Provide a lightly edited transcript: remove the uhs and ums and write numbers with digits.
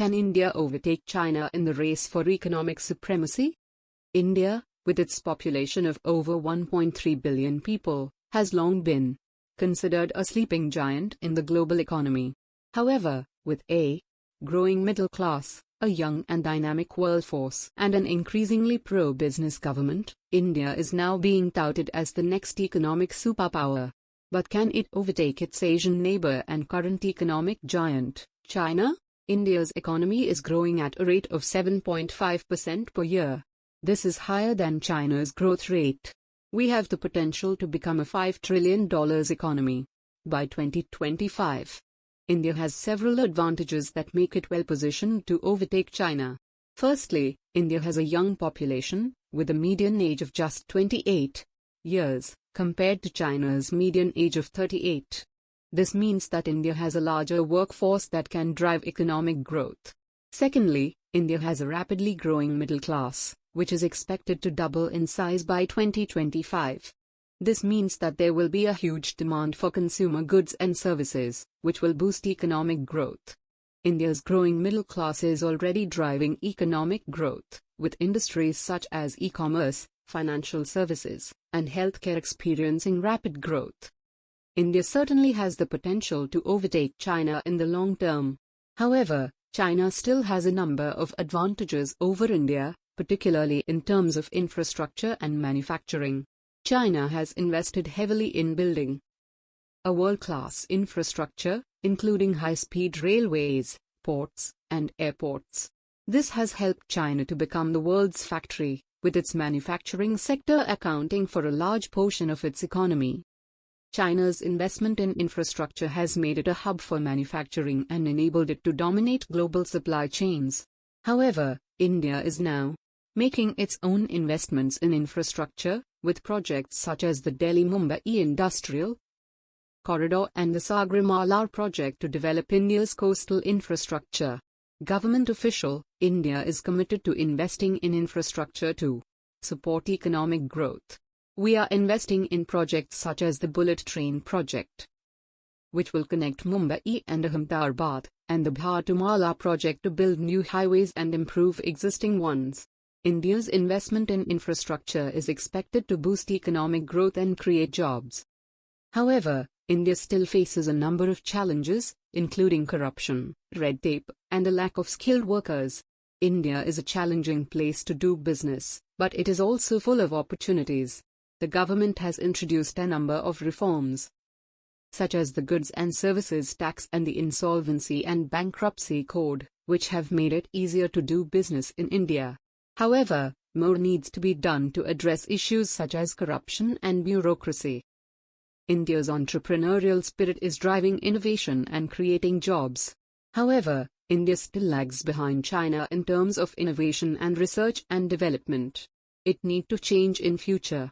Can India overtake China in the race for economic supremacy? India, with its population of over 1.3 billion people, has long been considered a sleeping giant in the global economy. However, with a growing middle class, a young and dynamic workforce, and an increasingly pro-business government, India is now being touted as the next economic superpower. But can it overtake its Asian neighbor and current economic giant, China? India's economy is growing at a rate of 7.5% per year. This is higher than China's growth rate. We have the potential to become a $5 trillion economy by 2025. India has several advantages that make it well positioned to overtake China. Firstly, India has a young population, with a median age of just 28 years, compared to China's median age of 38. This means that India has a larger workforce that can drive economic growth. Secondly, India has a rapidly growing middle class, which is expected to double in size by 2025. This means that there will be a huge demand for consumer goods and services, which will boost economic growth. India's growing middle class is already driving economic growth, with industries such as e-commerce, financial services, and healthcare experiencing rapid growth. India certainly has the potential to overtake China in the long term. However, China still has a number of advantages over India, particularly in terms of infrastructure and manufacturing. China has invested heavily in building a world-class infrastructure, including high-speed railways, ports, and airports. This has helped China to become the world's factory, with its manufacturing sector accounting for a large portion of its economy. China's investment in infrastructure has made it a hub for manufacturing and enabled it to dominate global supply chains. However, India is now making its own investments in infrastructure, with projects such as the Delhi-Mumbai Industrial Corridor and the Sagarmala project to develop India's coastal infrastructure. Government official, India is committed to investing in infrastructure to support economic growth. We are investing in projects such as the Bullet Train project, which will connect Mumbai and Ahmedabad, and the Bhatumala project to build new highways and improve existing ones. India's investment in infrastructure is expected to boost economic growth and create jobs. However, India still faces a number of challenges, including corruption, red tape, and a lack of skilled workers. India is a challenging place to do business, but it is also full of opportunities. The government has introduced a number of reforms, such as the Goods and Services Tax and the Insolvency and Bankruptcy Code, which have made it easier to do business in India. However, more needs to be done to address issues such as corruption and bureaucracy. India's entrepreneurial spirit is driving innovation and creating jobs. However, India still lags behind China in terms of innovation and research and development. It needs to change in future.